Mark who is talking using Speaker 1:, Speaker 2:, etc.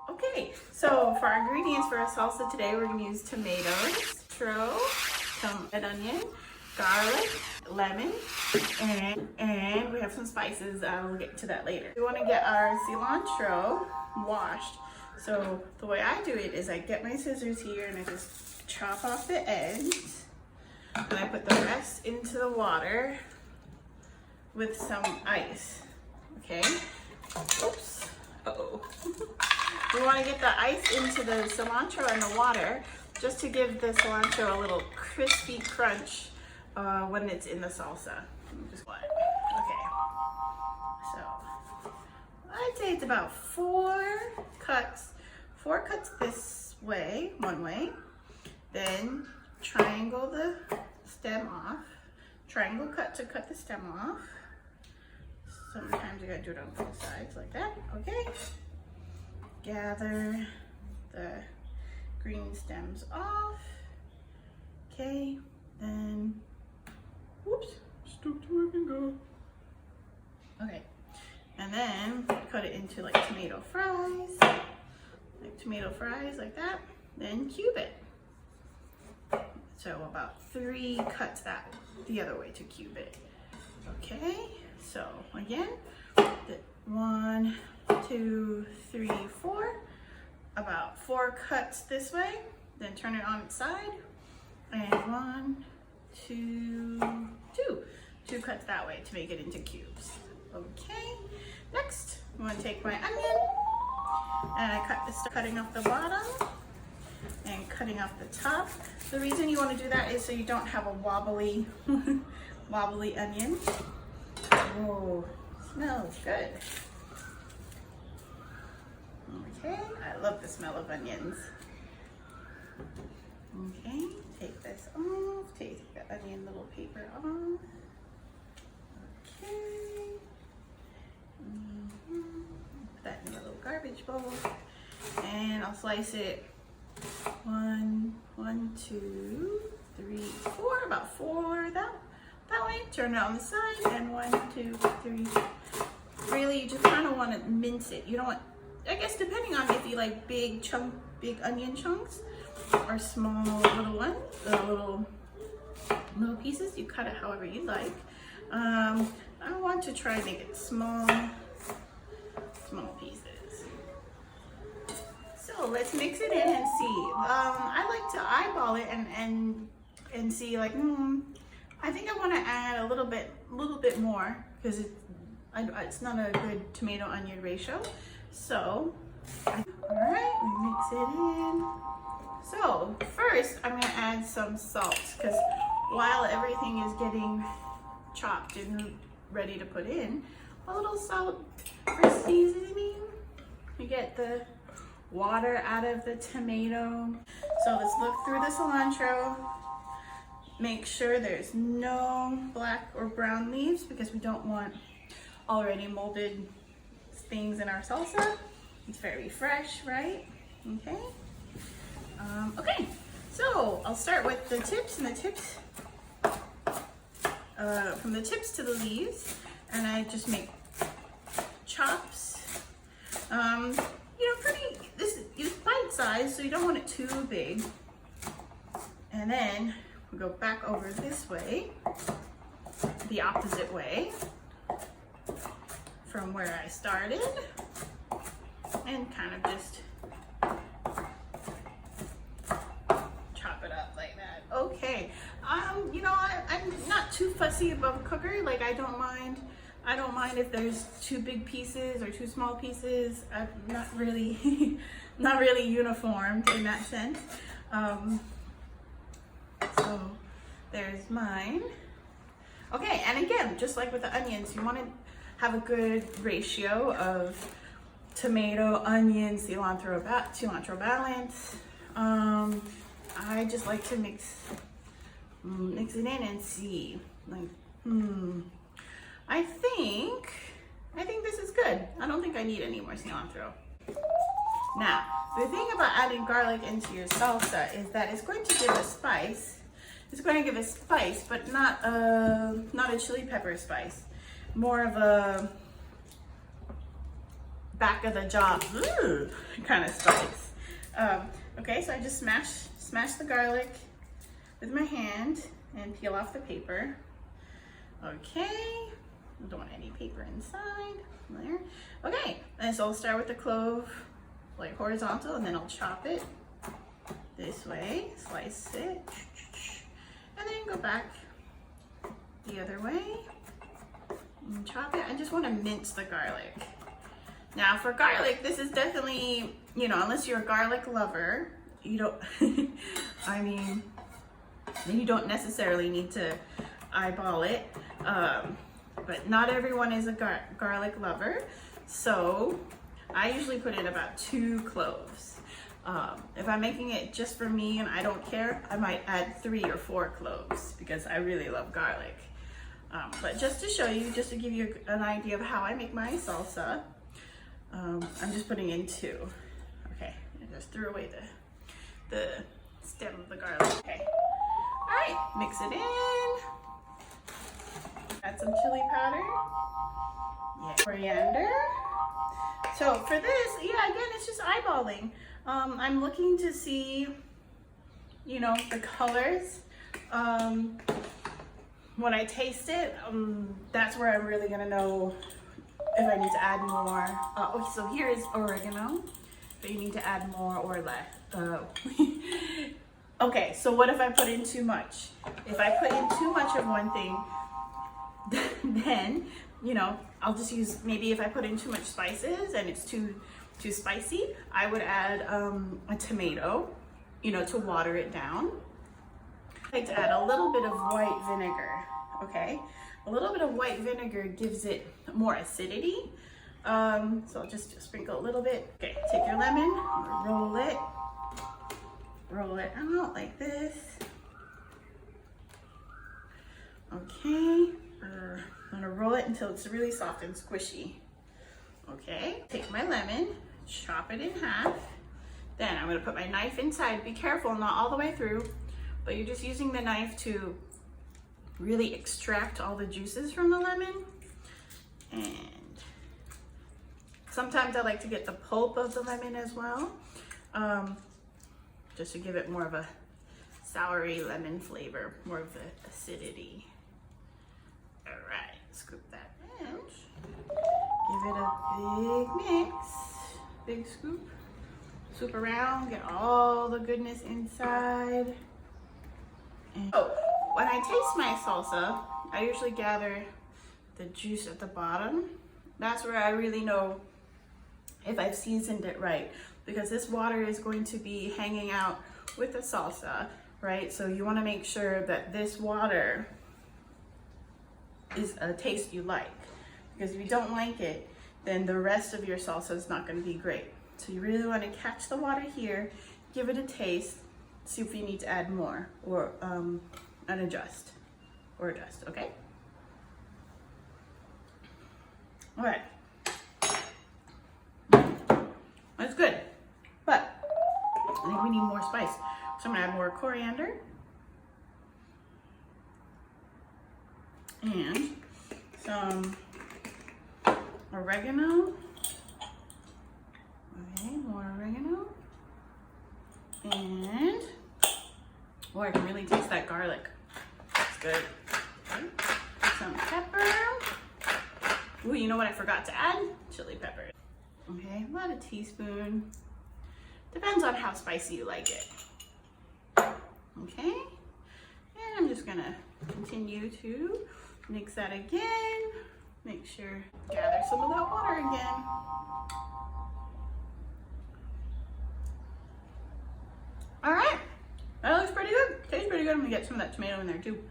Speaker 1: Okay, so for our ingredients for our salsa today, we're going to use tomatoes, some red onion, garlic, lemon, and we have some spices. We'll get to that later. We want to get our cilantro washed. So the way I do it is I get my scissors here and I just chop off the ends, and I put the rest into the water with some ice. Okay. Oops. Uh-oh. We want to get the ice into the cilantro and the water just to give the cilantro a little crispy crunch when it's in the salsa. Just what? Okay. So I'd say it's about four cuts this way, one way. Then triangle the stem off. Triangle cut to cut the stem off. Sometimes you gotta do it on both sides like that. Okay. Gather the green stems off. Okay. Then, whoops, stuck to my finger. Okay. And then cut it into like tomato fries. Like that. Then cube it. So about 3 cuts the other way to cube it. Okay. So again, 1, 2, 3, 4. About 4 cuts this way. Then turn it on its side. And 1, 2, 2. 2 cuts that way to make it into cubes. Okay. Next, I'm going to take my onion and I cutting off the bottom and cutting off the top. The reason you want to do that is so you don't have a wobbly, wobbly onion. Oh, smells good. Okay, I love the smell of onions. Okay, take this off, take the onion little paper off. Okay. Put that in a little garbage bowl. And I'll slice it 1, 2, 3, 4, about 4 that way. Turn it on the side, and 1, 2, 3. Really, you just kind of want to mince it. You don't want, I guess, depending on if you like big onion chunks or small little pieces, you cut it however you like. I want to try and make it small pieces. So let's mix it in and see. I like to eyeball it and see like, I think I want to add a little bit more because it's not a good tomato onion ratio. So, all right, we mix it in. So first I'm gonna add some salt because while everything is getting chopped and ready to put in, a little salt for seasoning. We get the water out of the tomato. So let's look through the cilantro. Make sure there's no black or brown leaves because we don't want already molded things in our salsa. It's very fresh, right? Okay. Okay, so I'll start with the tips and the tips. From the tips to the leaves, and I just make chops. It's bite size, so you don't want it too big. And then we go back over this way, the opposite way from where I started, and kind of just chop it up like that. Okay. You know, I'm not too fussy about a cooker. Like I don't mind if there's 2 big pieces or 2 small pieces. I'm not really not really uniformed in that sense. So there's mine. Okay, and again, just like with the onions, you want to have a good ratio of tomato, onion, cilantro balance. I just like to mix it in and see. Like, I think this is good. I don't think I need any more cilantro. Now, the thing about adding garlic into your salsa is that it's going to give a spice. It's going to give a spice, but not a chili pepper spice. More of a back of the jaw kind of spice. Okay, so I just smash the garlic with my hand and peel off the paper. Okay, don't want any paper inside. There. Okay, and so I'll start with the clove, like horizontal, and then I'll chop it this way, slice it, and then go back the other way and chop it. I just want to mince the garlic. Now for garlic, this is definitely, you know, unless you're a garlic lover, you don't, I mean, you don't necessarily need to eyeball it, but not everyone is a garlic lover. So I usually put in about 2 cloves. If I'm making it just for me and I don't care, I might add 3 or 4 cloves because I really love garlic. But just to show you, just to give you an idea of how I make my salsa, I'm just putting in 2. Okay, I just threw away the stem of the garlic. Okay, all right, mix it in. Add some chili powder. Yeah, coriander. So for this, yeah, again, it's just eyeballing. I'm looking to see, you know, the colors. When I taste it, that's where I'm really gonna know if I need to add more. Okay, so here is oregano. But you need to add more or less. Okay, so what if I put in too much? If I put in too much of one thing, then, you know, I'll just use, maybe if I put in too much spices and it's too spicy, I would add a tomato, you know, to water it down. I like to add a little bit of white vinegar, okay? A little bit of white vinegar gives it more acidity. So I'll just sprinkle a little bit. Okay, take your lemon, roll it out like this. Okay, I'm gonna roll it until it's really soft and squishy. Okay, take my lemon, chop it in half. Then I'm gonna put my knife inside. Be careful, not all the way through, but you're just using the knife to really extract all the juices from the lemon. And sometimes I like to get the pulp of the lemon as well, just to give it more of a soury lemon flavor, more of the acidity. All right, scoop that in. Give it a big mix, big scoop. Swoop around, get all the goodness inside. And when I taste my salsa, I usually gather the juice at the bottom. That's where I really know if I've seasoned it right, because this water is going to be hanging out with the salsa, right? So you want to make sure that this water is a taste you like, because if you don't like it, then the rest of your salsa is not going to be great. So you really want to catch the water here, give it a taste, see if you need to add more or adjust, okay? All right. That's good, but I think we need more spice. So I'm gonna add more coriander and some oregano. Okay, more oregano. And, oh, I can really taste that garlic. That's good. Okay. Some pepper. Ooh, you know what I forgot to add? Chili pepper. Okay, about a teaspoon. Depends on how spicy you like it. Okay, and I'm just gonna continue to mix that again. Make sure, gather some of that water again. All right, that looks pretty good. Tastes pretty good. I'm gonna get some of that tomato in there too.